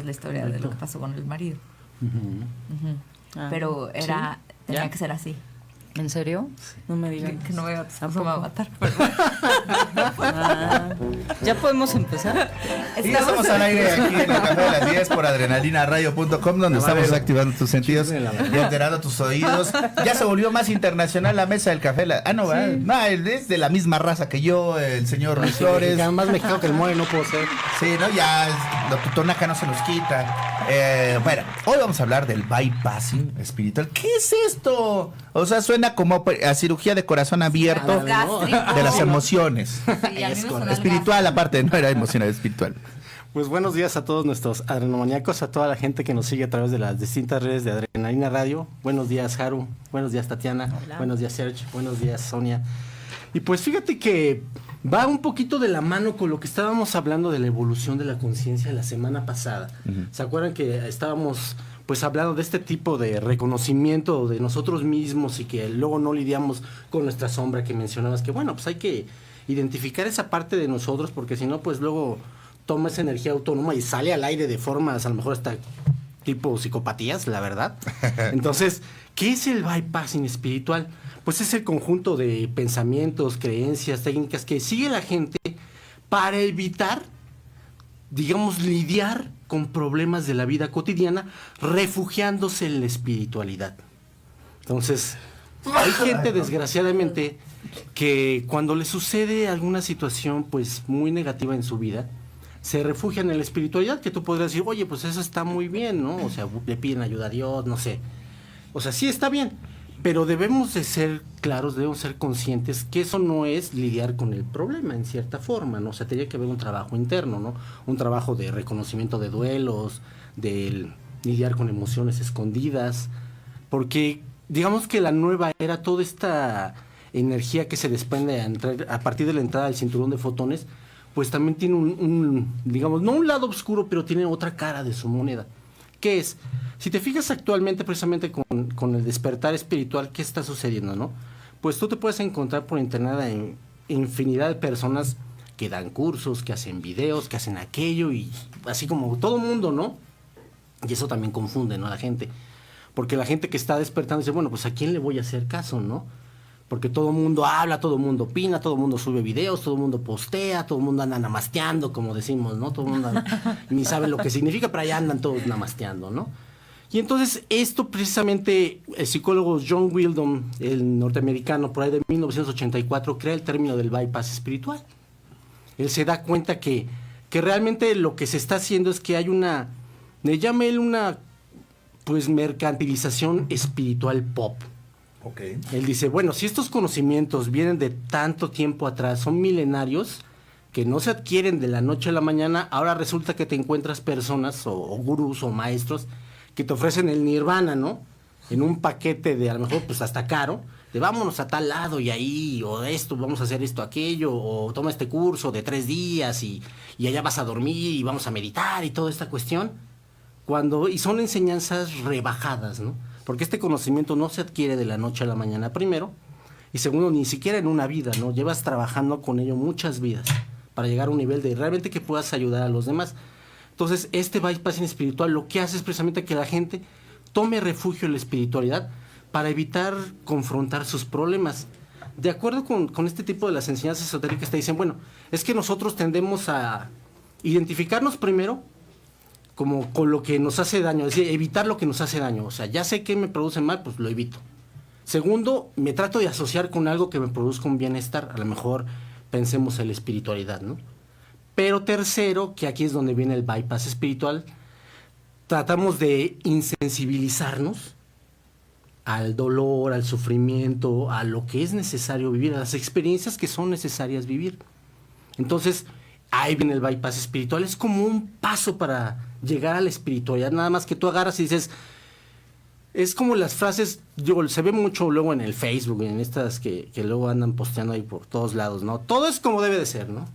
sabes la historia de lo que pasó con el marido. Pero tenía que ser así. ¿En serio? No me digan. Que no me va a matar. ¿Ya podemos empezar? Y estamos al aire aquí en el Café de las 10 por adrenalinaradio.com, donde estamos activando tus sentidos y alterando tus oídos. Ya se volvió más internacional la mesa del café. No, es de la misma raza que yo, el señor Luis Flores. Más mexicano que el mole no puedo ser. Sí, ¿no? Ya la tutonaca no se nos quita. Bueno, hoy vamos a hablar del bypassing espiritual. ¿Qué es esto? O sea, suena como a cirugía de corazón abierto de las emociones. Sí, espiritual aparte, no era emocional, espiritual. Pues buenos días a todos nuestros adrenomaniacos, a toda la gente que nos sigue a través de las distintas redes de Adrenalina Radio. Buenos días, Haru. Buenos días, Tatiana. Hola. Buenos días, Serge. Buenos días, Sonia. Y pues fíjate que va un poquito de la mano con lo que estábamos hablando de la evolución de la conciencia la semana pasada. ¿Se acuerdan que estábamos pues hablando de este tipo de reconocimiento de nosotros mismos y que luego no lidiamos con nuestra sombra que mencionabas? Que bueno, pues hay que identificar esa parte de nosotros, porque si no, pues luego toma esa energía autónoma y sale al aire de formas a lo mejor hasta tipo psicopatías, la verdad. Entonces, ¿qué es el bypassing espiritual? Pues es el conjunto de pensamientos, creencias, técnicas que sigue la gente para evitar, digamos, lidiar con problemas de la vida cotidiana, refugiándose en la espiritualidad. Entonces, hay gente, desgraciadamente, que cuando le sucede alguna situación pues muy negativa en su vida, se refugian en la espiritualidad, que tú podrías decir, oye, pues eso está muy bien, ¿no? O sea, le piden ayuda a Dios, no sé. O sea, sí está bien, pero debemos de ser claros, debemos ser conscientes que eso no es lidiar con el problema, en cierta forma, ¿no? O sea, tendría que haber un trabajo interno, ¿no? Un trabajo de reconocimiento de duelos, de lidiar con emociones escondidas, porque digamos que la nueva era, toda esta energía que se desprende a partir de la entrada del cinturón de fotones, pues también tiene digamos, no un lado oscuro, pero tiene otra cara de su moneda. ¿Qué es? Si te fijas actualmente precisamente con el despertar espiritual, ¿qué está sucediendo, no? Pues tú te puedes encontrar por internet en infinidad de personas que dan cursos, que hacen videos, que hacen aquello, y así como todo mundo, ¿no? Y eso también confunde, ¿no? A la gente. Porque la gente que está despertando dice, bueno, pues ¿a quién le voy a hacer caso, no? Porque todo el mundo habla, todo el mundo opina, todo el mundo sube videos, todo el mundo postea, todo el mundo anda namasteando, como decimos, ¿no? Todo el mundo ni sabe lo que significa, pero allá andan todos namasteando, ¿no? Y entonces esto precisamente, el psicólogo John Wildon, el norteamericano, por ahí de 1984, crea el término del bypass espiritual. Él se da cuenta que realmente lo que se está haciendo es que hay le llama él una, pues, mercantilización espiritual pop. Okay. Él dice, bueno, si estos conocimientos vienen de tanto tiempo atrás, son milenarios, que no se adquieren de la noche a la mañana, ahora resulta que te encuentras personas o gurús o maestros que te ofrecen el nirvana, ¿no? En un paquete de, a lo mejor, pues hasta caro, de vámonos a tal lado y ahí, o esto, vamos a hacer esto, aquello, o toma este curso de 3 días y allá vas a dormir y vamos a meditar y toda esta cuestión. Y son enseñanzas rebajadas, ¿no? Porque este conocimiento no se adquiere de la noche a la mañana, primero, y segundo, ni siquiera en una vida, ¿no? Llevas trabajando con ello muchas vidas para llegar a un nivel de realmente que puedas ayudar a los demás. Entonces, este bypassing espiritual lo que hace es precisamente que la gente tome refugio en la espiritualidad para evitar confrontar sus problemas. De acuerdo con este tipo de las enseñanzas esotéricas, te dicen, bueno, es que nosotros tendemos a identificarnos primero como con lo que nos hace daño, es decir, evitar lo que nos hace daño. O sea, ya sé que me produce mal, pues lo evito. Segundo, me trato de asociar con algo que me produzca un bienestar. A lo mejor pensemos en la espiritualidad, ¿no? Pero tercero, que aquí es donde viene el bypass espiritual, tratamos de insensibilizarnos al dolor, al sufrimiento, a lo que es necesario vivir, a las experiencias que son necesarias vivir. Entonces, ahí viene el bypass espiritual. Es como un paso para llegar a la espiritualidad, nada más que tú agarras y dices, es como las frases, se ve mucho luego en el Facebook, en estas que luego andan posteando ahí por todos lados, ¿no? Todo es como debe de ser, ¿no?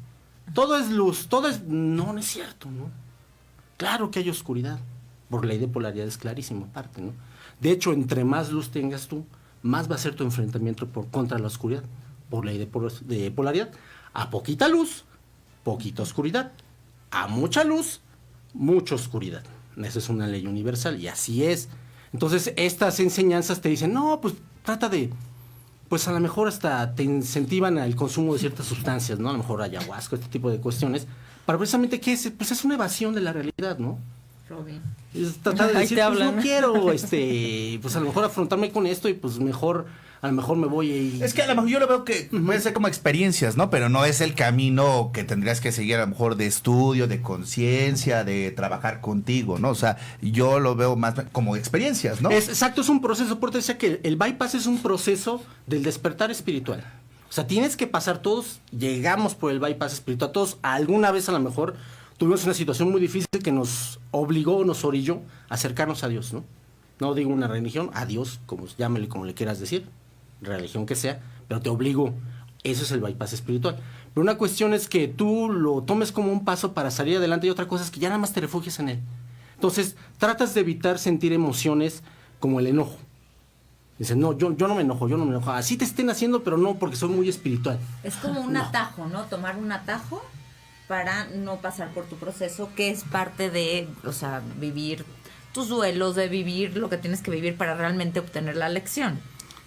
Todo es luz, todo es... No es cierto, ¿no? Claro que hay oscuridad. Por ley de polaridad es clarísimo, aparte, ¿no? De hecho, entre más luz tengas tú, más va a ser tu enfrentamiento contra la oscuridad. Por ley de polaridad. A poquita luz, poquita oscuridad. A mucha luz, mucha oscuridad. Eso es una ley universal y así es. Entonces, estas enseñanzas te dicen, no, pues trata de, pues a lo mejor hasta te incentivan al consumo de ciertas sustancias, ¿no? A lo mejor ayahuasca, este tipo de cuestiones, para precisamente que es, pues es una evasión de la realidad, ¿no? Robin. Es tratar de Ahí decir, te pues hablan. no quiero, pues a lo mejor afrontarme con esto y pues mejor, a lo mejor me voy y... Es que a lo mejor yo lo veo que puede ser como experiencias, ¿no? Pero no es el camino que tendrías que seguir a lo mejor de estudio, de conciencia, de trabajar contigo, ¿no? O sea, yo lo veo más como experiencias, ¿no? Exacto, es un proceso, por eso decía que el bypass es un proceso del despertar espiritual. O sea, tienes que pasar todos, llegamos por el bypass espiritual, todos alguna vez a lo mejor tuvimos una situación muy difícil que nos obligó, nos orilló a acercarnos a Dios, ¿no? No digo una religión, a Dios, llámele como le quieras decir, religión que sea, pero te obligo. Eso es el bypass espiritual. Pero una cuestión es que tú lo tomes como un paso para salir adelante y otra cosa es que ya nada más te refugies en él. Entonces, tratas de evitar sentir emociones como el enojo. Dices, no, yo no me enojo, yo no me enojo. Así te estén haciendo, pero no, porque soy muy espiritual. Es como un atajo, ¿no? Tomar un atajo para no pasar por tu proceso, que es parte de, o sea, vivir tus duelos, de vivir lo que tienes que vivir para realmente obtener la lección.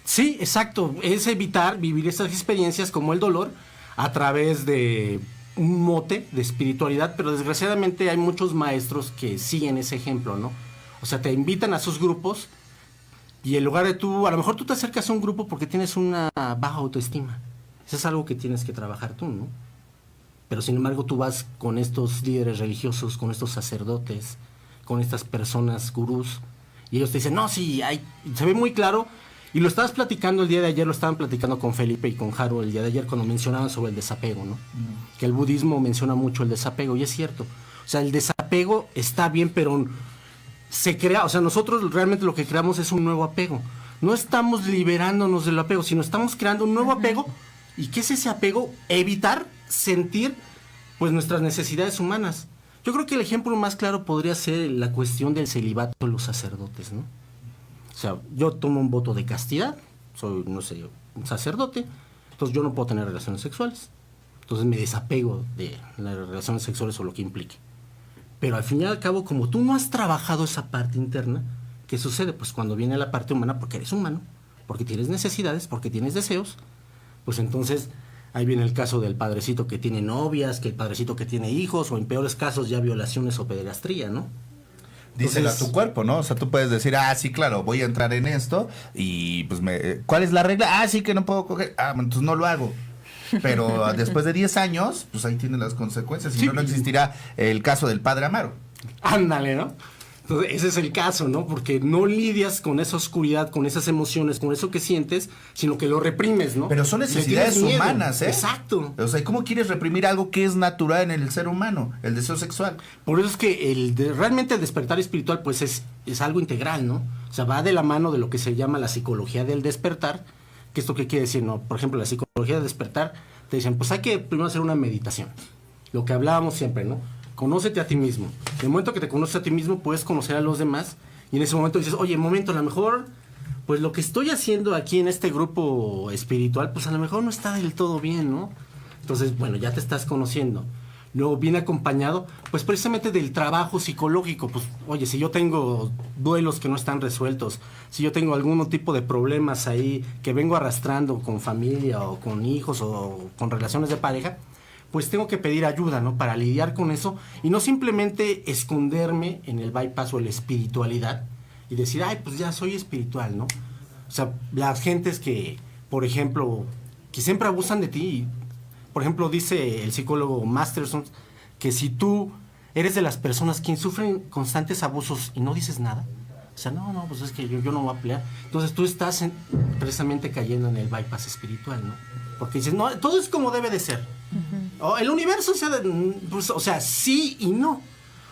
Sí, exacto. Es evitar vivir esas experiencias como el dolor a través de un mote de espiritualidad, pero desgraciadamente hay muchos maestros que siguen ese ejemplo, ¿no? O sea, te invitan a sus grupos y en lugar de tú, a lo mejor tú te acercas a un grupo porque tienes una baja autoestima. Eso es algo que tienes que trabajar tú, ¿no? Pero sin embargo tú vas con estos líderes religiosos, con estos sacerdotes, con estas personas gurús, y ellos te dicen, no, sí, se ve muy claro, y lo estabas platicando el día de ayer, lo estaban platicando con Felipe y con Jaro el día de ayer cuando mencionaban sobre el desapego, ¿no? Que el budismo menciona mucho el desapego, y es cierto. O sea, el desapego está bien, pero se crea, o sea, nosotros realmente lo que creamos es un nuevo apego. No estamos liberándonos del apego, sino estamos creando un nuevo apego. ¿Y qué es ese apego? Evitar sentir, pues, nuestras necesidades humanas. Yo creo que el ejemplo más claro podría ser la cuestión del celibato de los sacerdotes, ¿no? O sea, yo tomo un voto de castidad, soy, no sé, un sacerdote, entonces yo no puedo tener relaciones sexuales. Entonces me desapego de las relaciones sexuales o lo que implique. Pero al fin y al cabo, como tú no has trabajado esa parte interna, ¿qué sucede? Pues cuando viene la parte humana, porque eres humano, porque tienes necesidades, porque tienes deseos, pues entonces ahí viene el caso del padrecito que tiene novias, que el padrecito que tiene hijos, o en peores casos ya violaciones o pederastría, ¿no? Díselo a Entonces, tu cuerpo, ¿no? O sea, tú puedes decir, sí, claro, voy a entrar en esto y pues ¿cuál es la regla? Sí que no puedo coger. Entonces no lo hago. Pero después de 10 años, pues ahí tienen las consecuencias. Si Sí. no existirá el caso del padre Amaro. Ándale, ¿no? Entonces, ese es el caso, ¿no? Porque no lidias con esa oscuridad, con esas emociones, con eso que sientes, sino que lo reprimes, ¿no? Pero son Le necesidades tienes miedo. humanas, ¿eh? Exacto. O sea, ¿cómo quieres reprimir algo que es natural en el ser humano? El deseo sexual. Por eso es que realmente el despertar espiritual, pues es algo integral, ¿no? O sea, va de la mano de lo que se llama la psicología del despertar. ¿Que esto qué quiere decir? No, por ejemplo, la psicología del despertar, te dicen, pues hay que primero hacer una meditación. Lo que hablábamos siempre, ¿no? Conócete a ti mismo. En el momento que te conoces a ti mismo, puedes conocer a los demás. Y en ese momento dices, oye, momento, a lo mejor, pues lo que estoy haciendo aquí en este grupo espiritual, pues a lo mejor no está del todo bien, ¿no? Entonces, bueno, ya te estás conociendo. Luego viene acompañado, pues precisamente del trabajo psicológico. Pues, oye, si yo tengo duelos que no están resueltos, si yo tengo algún tipo de problemas ahí que vengo arrastrando con familia o con hijos o con relaciones de pareja, pues tengo que pedir ayuda, ¿no? Para lidiar con eso y no simplemente esconderme en el bypass o en la espiritualidad y decir, pues ya soy espiritual, ¿no? O sea, las gentes que, por ejemplo, que siempre abusan de ti. Por ejemplo, dice el psicólogo Masterson que si tú eres de las personas que sufren constantes abusos y no dices nada, o sea, no, pues es que yo no voy a pelear, entonces tú estás precisamente cayendo en el bypass espiritual, ¿no? Porque dices, no, todo es como debe de ser. O el universo, pues, o sea, sí y no.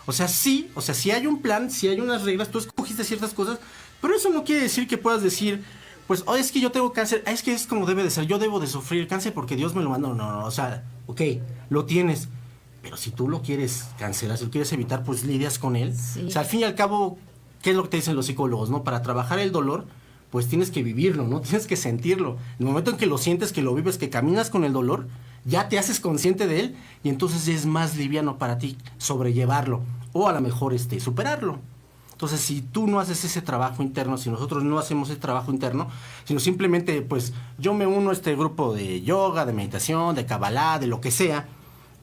O sea, sí, o sea, si hay un plan, si hay unas reglas, tú escogiste ciertas cosas, pero eso no quiere decir que puedas decir, pues, es que yo tengo cáncer, es que es como debe de ser, yo debo de sufrir cáncer porque Dios me lo mandó. No, o sea, ok, lo tienes, pero si tú lo quieres cancelar, si lo quieres evitar, pues lidias con él. Sí. O sea, al fin y al cabo, ¿qué es lo que te dicen los psicólogos, no? Para trabajar el dolor, pues tienes que vivirlo, ¿no? Tienes que sentirlo. En el momento en que lo sientes, que lo vives, que caminas con el dolor, ya te haces consciente de él y entonces es más liviano para ti sobrellevarlo. o a lo mejor superarlo. Entonces, si tú no haces ese trabajo interno, si nosotros no hacemos ese trabajo interno, sino simplemente, pues, yo me uno a este grupo de yoga, de meditación, de kabbalah, de lo que sea,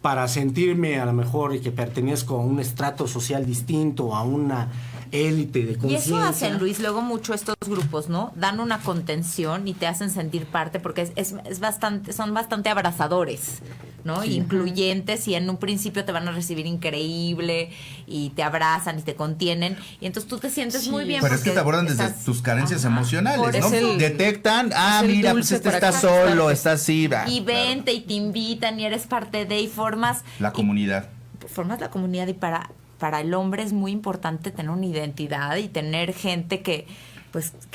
para sentirme a lo mejor que pertenezco a un estrato social distinto, a una élite de conciencia. Y eso hacen, Luis, luego mucho estos grupos, ¿no? Dan una contención y te hacen sentir parte porque es bastante, son bastante abrazadores, ¿no? Sí. Incluyentes, y en un principio te van a recibir increíble y te abrazan y te contienen, y entonces tú te sientes muy bien. Pero es que te abordan desde tus carencias emocionales, ¿no? Detectan, mira, pues está solo, está así. Y vente y te invitan y eres parte de, y formas la comunidad. Formas la comunidad, y para el hombre es muy importante tener una identidad y tener gente que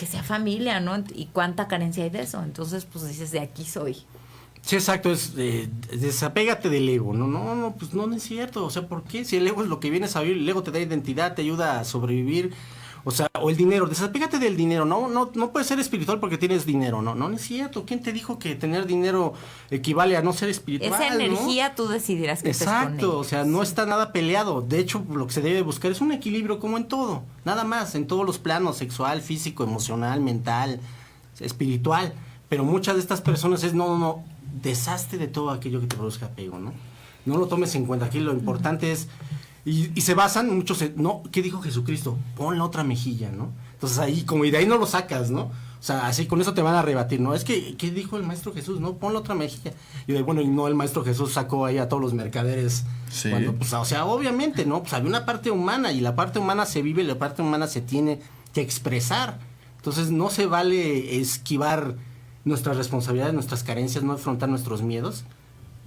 sea familia, ¿no? Y cuánta carencia hay de eso. Entonces, pues dices, de aquí soy. Sí, exacto, es desapégate del ego, no, pues no es cierto, o sea, ¿por qué? Si el ego es lo que vienes a vivir, el ego te da identidad, te ayuda a sobrevivir, o sea, o el dinero, desapégate del dinero, no puedes ser espiritual porque tienes dinero, no es cierto. ¿Quién te dijo que tener dinero equivale a no ser espiritual? Esa energía, ¿no? Tú decidirás que exacto, o sea, no está nada peleado. De hecho, lo que se debe buscar es un equilibrio, como en todo, nada más, en todos los planos, sexual, físico, emocional, mental, espiritual. Pero muchas de estas personas es no, deshazte de todo aquello que te produzca apego, no lo tomes en cuenta. Aquí lo importante es, y se basan muchos ¿qué dijo Jesucristo? Pon la otra mejilla, ¿no? Entonces ahí, como, y de ahí no lo sacas, ¿no? O sea, así con eso te van a rebatir, ¿no? Es que, ¿qué dijo el Maestro Jesús? No, pon la otra mejilla. Y de, bueno, y no, el Maestro Jesús sacó ahí a todos los mercaderes. Sí. Cuando, pues, o sea, obviamente, ¿no? Pues había una parte humana, y la parte humana se vive, y la parte humana se tiene que expresar. Entonces no se vale esquivar nuestras responsabilidades, nuestras carencias, no afrontar nuestros miedos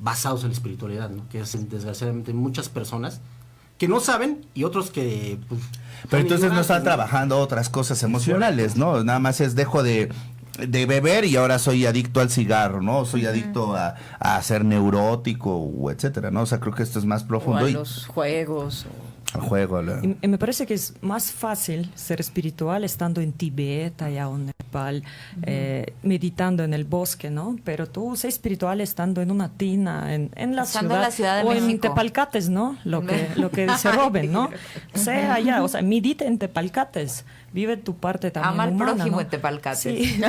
basados en la espiritualidad, ¿no? Que es desgraciadamente muchas personas que no saben, y otros que pues, pero entonces no están trabajando otras cosas emocionales, ¿no? Nada más es dejo de beber y ahora soy adicto al cigarro, ¿no? Soy adicto a ser neurótico, o etcétera, ¿no? O sea, creo que esto es más profundo. O a los juegos. Al juego. Y me parece que es más fácil ser espiritual estando en Tibet, allá en Nepal, meditando en el bosque, ¿no? Pero tú sé espiritual estando en una tina, en la ciudad de o México. En Tepalcates, ¿no? Lo que dice Robin, ¿no? Sé allá, o sea, medita en Tepalcates, vive tu parte también ama al humana, prójimo, ¿no? En Tepalcates. Sí,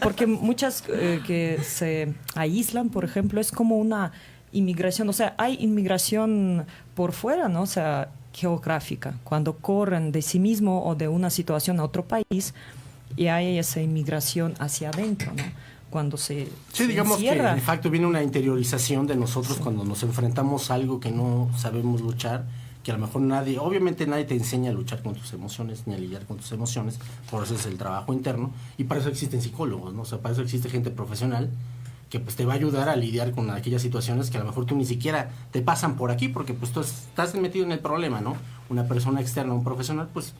porque muchas que se aíslan, por ejemplo, es como una inmigración, o sea, hay inmigración por fuera, ¿no? O sea, geográfica, cuando corren de sí mismo o de una situación a otro país, y hay esa inmigración hacia adentro, ¿no? Cuando se digamos encierra. Que de facto viene una interiorización de nosotros cuando nos enfrentamos a algo que no sabemos luchar, que a lo mejor obviamente nadie te enseña a luchar con tus emociones, ni a lidiar con tus emociones, por eso es el trabajo interno, y para eso existen psicólogos, ¿no? O sea, para eso existe gente profesional que pues te va a ayudar a lidiar con aquellas situaciones que a lo mejor tú ni siquiera te pasan por aquí, porque pues tú estás metido en el problema, ¿no? Una persona externa, un profesional, pues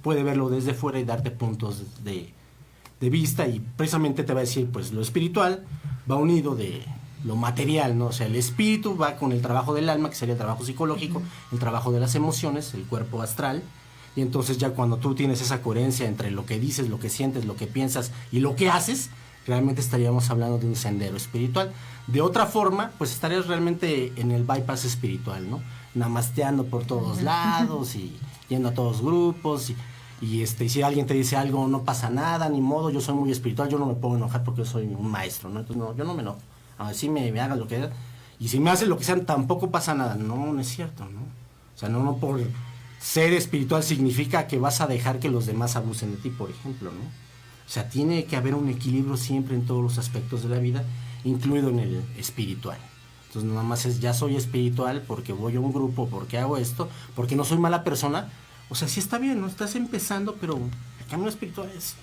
puede verlo desde fuera y darte puntos de vista, y precisamente te va a decir, pues lo espiritual va unido de lo material, ¿no? O sea, el espíritu va con el trabajo del alma, que sería el trabajo psicológico, el trabajo de las emociones, el cuerpo astral, y entonces ya cuando tú tienes esa coherencia entre lo que dices, lo que sientes, lo que piensas y lo que haces, realmente estaríamos hablando de un sendero espiritual. De otra forma, pues estarías realmente en el bypass espiritual, ¿no? Namasteando por todos lados y yendo a todos grupos y si alguien te dice algo, no pasa nada, ni modo, yo soy muy espiritual, yo no me puedo enojar porque yo soy un maestro, ¿no? Entonces, no, yo no me enojo. Así me hagan lo que hagan. Y si me hacen lo que sean, tampoco pasa nada. No es cierto, ¿no? O sea, no por ser espiritual significa que vas a dejar que los demás abusen de ti, por ejemplo, ¿no? O sea, tiene que haber un equilibrio siempre en todos los aspectos de la vida, incluido en el espiritual. Entonces, nada más es, ya soy espiritual porque voy a un grupo, porque hago esto, porque no soy mala persona. O sea, sí está bien, ¿no? Estás empezando, pero el camino espiritual es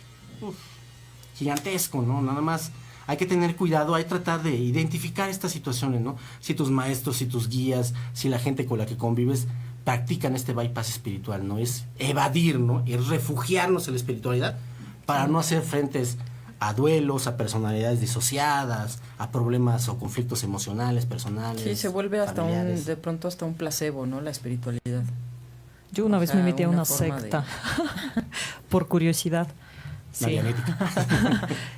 gigantesco, ¿no? Nada más hay que tener cuidado, hay que tratar de identificar estas situaciones, ¿no? Si tus maestros, si tus guías, si la gente con la que convives practican este bypass espiritual, ¿no? Es evadir, ¿no? Es refugiarnos en la espiritualidad para no hacer frentes a duelos, a personalidades disociadas, a problemas o conflictos emocionales, personales. Sí, se vuelve hasta de pronto hasta un placebo, ¿no? La espiritualidad. Yo una vez me metí a una secta por curiosidad. Sí.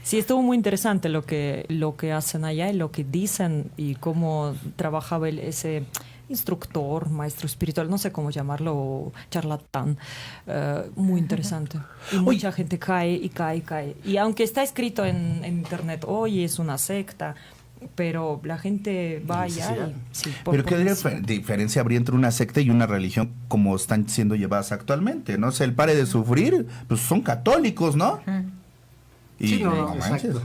Sí, estuvo muy interesante lo que hacen allá y lo que dicen y cómo trabajaba ese instructor, maestro espiritual, no sé cómo llamarlo, charlatán. Muy interesante. Y mucha gente cae y cae y cae. Y aunque está escrito en internet, hoy es una secta, pero la gente va allá y... Sí, pero ¿qué diferencia habría entre una secta y una religión como están siendo llevadas actualmente? No sé, el pare de sufrir, pues son católicos, ¿no? Y Sí, no manches.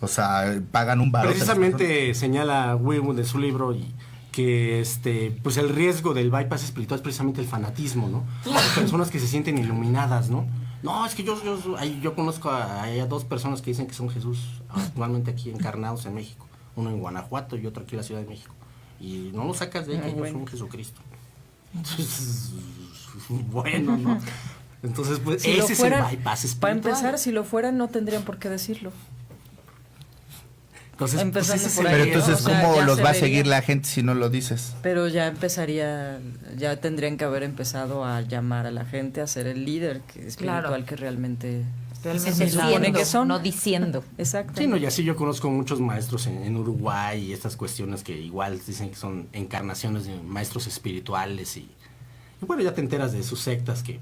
O sea, pagan un valor. Precisamente señala Wynwood en su libro que pues el riesgo del bypass espiritual es precisamente el fanatismo, ¿no? Las personas que se sienten iluminadas, ¿no? No, es que yo conozco a 2 personas que dicen que son Jesús, actualmente aquí encarnados en México. Uno en Guanajuato y otro aquí en la Ciudad de México. Y no lo sacas de que ellos son Jesucristo. Entonces, bueno, ¿no? Entonces, pues Si ese lo fueran, es el bypass espiritual. para empezar, si lo fueran, no tendrían por qué decirlo. Entonces, empezando ese es por el- ahí, Pero entonces, o sea, ¿cómo ya los se va a vería. seguir la gente si no lo dices? Pero ya tendrían que haber empezado a llamar a la gente a ser el líder espiritual Claro. que realmente Realmente se supone siendo, que son. no diciendo. Exacto. Sí, no, y así yo conozco muchos maestros en Uruguay y estas cuestiones que igual dicen que son encarnaciones de maestros espirituales y bueno, ya te enteras de sus sectas que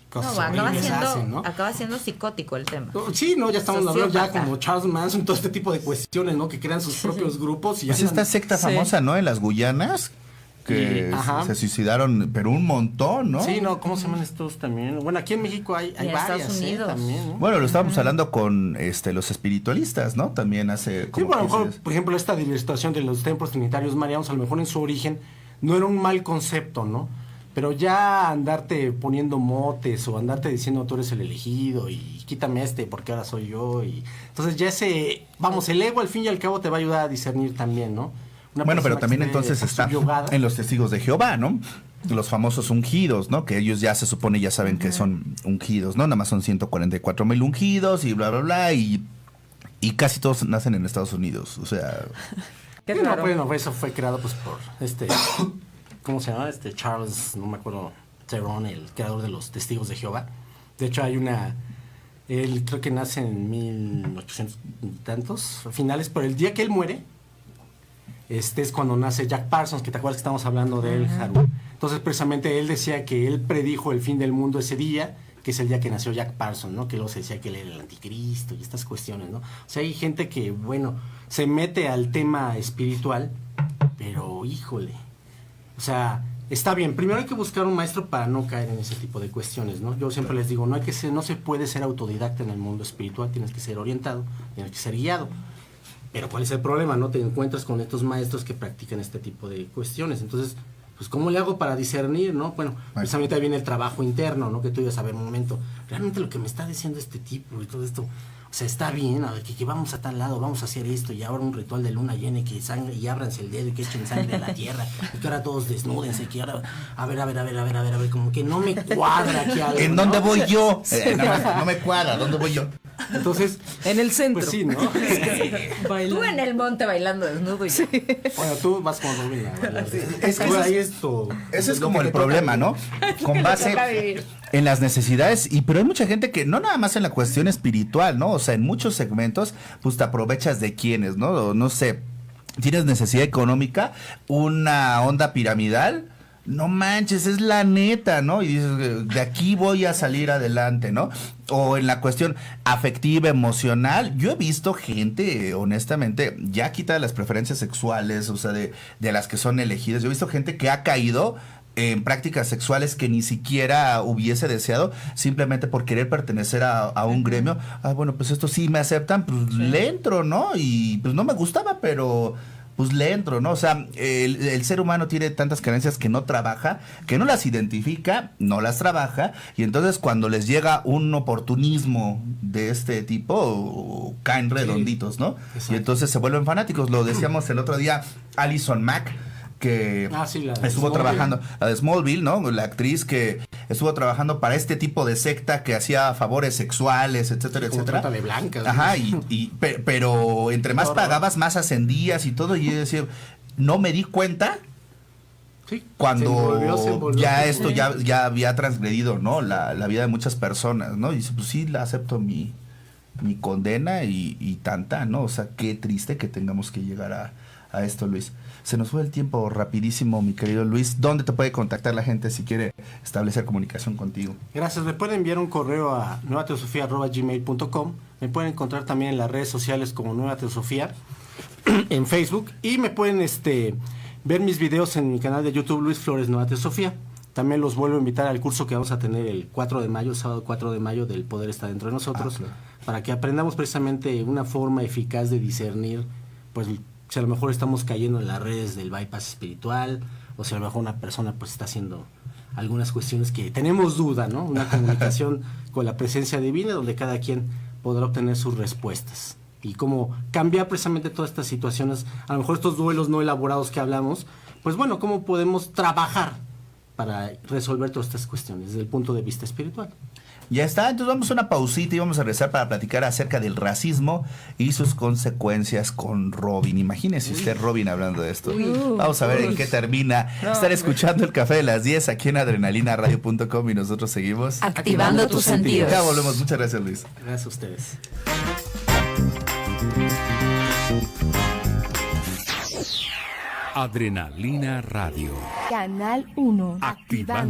cosas No, horribles hacen, ¿no? acaba siendo psicótico el tema. Sí, no, ya estamos hablando ya Sociópata. como Charles Manson, todo este tipo de cuestiones, ¿no? Que crean sus propios grupos y Pues andan- esta secta Sí. famosa, ¿no? En las Guyanas, que Ajá. se suicidaron, pero un montón, ¿no? Sí, no, ¿cómo se llaman estos también? Bueno, aquí en México hay Y en varias, Estados Unidos. también, ¿no? Bueno, lo estábamos hablando con los espiritualistas, ¿no? También hace Sí, como bueno, a lo 15 mejor, días. por ejemplo, esta diversión de los templos trinitarios marianos, a lo mejor en su origen no era un mal concepto, ¿no? Pero ya andarte poniendo motes o andarte diciendo tú eres el elegido y quítame porque ahora soy yo y entonces ya el ego al fin y al cabo te va a ayudar a discernir también, ¿no? Una Bueno, pero persona también que esté entonces está subyugada. en los testigos de Jehová, ¿no? Los famosos ungidos, ¿no? Que ellos ya se supone, ya saben que son ungidos, ¿no? Nada más son 144,000 ungidos y bla, bla, bla, y casi todos nacen en Estados Unidos, o sea... Qué Sí, no, raro. bueno, eso fue creado pues por ¿cómo se llama? Charles, no me acuerdo, Theron, el creador de los Testigos de Jehová. De hecho hay él creo que nace en 1800 y tantos, finales, pero el día que él muere, es cuando nace Jack Parsons, que te acuerdas que estamos hablando de él, Haru. Entonces precisamente él decía que él predijo el fin del mundo ese día, que es el día que nació Jack Parsons, ¿no? Que luego se decía que él era el anticristo y estas cuestiones, ¿no? O sea, hay gente que, bueno, se mete al tema espiritual, pero híjole, o sea, está bien. Primero hay que buscar un maestro para no caer en ese tipo de cuestiones, ¿no? Yo siempre les digo, no se puede ser autodidacta en el mundo espiritual, tienes que ser orientado, tienes que ser guiado. Pero ¿cuál es el problema? No te encuentras con estos maestros que practican este tipo de cuestiones. Entonces, pues ¿cómo le hago para discernir, no? Bueno, precisamente ahí viene el trabajo interno, ¿no? Que tú ibas a ver un momento, realmente lo que me está diciendo este tipo y todo esto, o sea, está bien, a ver, que vamos a tal lado, vamos a hacer esto, y ahora un ritual de luna llena, y que sangre, y ábranse el dedo, y que echen sangre a la tierra, y que ahora todos desnúdense, y que ahora, a ver, como que no me cuadra aquí algo, ¿En ¿no? dónde voy yo? No me cuadra, ¿dónde voy yo? Entonces, En el centro. pues sí, ¿no? Tú en el monte bailando desnudo y Bueno, tú vas como Robin a bailar. Es que Tú eso ahí es- esto. Ese es lo como que el te toca problema, vivir. ¿no? Con base en las necesidades, pero hay mucha gente que no nada más en la cuestión espiritual, ¿no? O sea, en muchos segmentos, pues te aprovechas de quienes, ¿no? O, no sé, tienes necesidad económica, una onda piramidal, no manches, es la neta, ¿no? Y dices, de aquí voy a salir adelante, ¿no? O en la cuestión afectiva, emocional, yo he visto gente, honestamente, ya quita las preferencias sexuales, o sea, de las que son elegidas, yo he visto gente que ha caído en prácticas sexuales que ni siquiera hubiese deseado, simplemente por querer pertenecer a un gremio. Ah, bueno, pues esto sí me aceptan, pues le entro, ¿no? Y pues no me gustaba, pero pues le entro, ¿no? O sea, el ser humano tiene tantas carencias que no trabaja, que no las identifica, no las trabaja, y entonces cuando les llega un oportunismo de este tipo, caen redonditos, ¿no? Exacto. Y entonces se vuelven fanáticos. Lo decíamos el otro día, Alison Mack, que Sí, la de estuvo Smallville. trabajando, la de Smallville, ¿no? La actriz que estuvo trabajando para este tipo de secta que hacía favores sexuales, etcétera, Como etcétera. trata de blancas, ¿no? Ajá, pero entre más Horror. pagabas, más ascendías y todo, y yo decía, no me di cuenta Sí, cuando se envolvió. ya esto ya había transgredido, ¿no? La vida de muchas personas, ¿no? Y dice, pues sí, la acepto mi condena y tanta, ¿no? O sea, qué triste que tengamos que llegar a esto, Luis. Se nos fue el tiempo rapidísimo, mi querido Luis. ¿Dónde te puede contactar la gente si quiere establecer comunicación contigo? Gracias. Me pueden enviar un correo a nuevateosofía@gmail.com. Me pueden encontrar también en las redes sociales como Nueva Teosofía en Facebook. Y me pueden ver mis videos en mi canal de YouTube, Luis Flores Nueva Teosofía. También los vuelvo a invitar al curso que vamos a tener el 4 de mayo, el sábado 4 de mayo, del Poder está dentro de nosotros, claro. Para que aprendamos precisamente una forma eficaz de discernir, pues si a lo mejor estamos cayendo en las redes del bypass espiritual, o si a lo mejor una persona pues está haciendo algunas cuestiones que tenemos duda, ¿no? Una comunicación con la presencia divina donde cada quien podrá obtener sus respuestas. Y cómo cambiar precisamente todas estas situaciones, a lo mejor estos duelos no elaborados que hablamos, pues bueno, cómo podemos trabajar para resolver todas estas cuestiones desde el punto de vista espiritual. Ya está, entonces vamos a una pausita y vamos a regresar para platicar acerca del racismo y sus consecuencias con Robin. Imagínese usted Robin hablando de esto. Vamos a ver en qué termina. Estar escuchando el Café de las 10 aquí en adrenalinaradio.com y nosotros seguimos Activando tus sentidos. Ya volvemos. Muchas gracias, Luis. Gracias a ustedes. Adrenalina Radio. Canal 1. Activando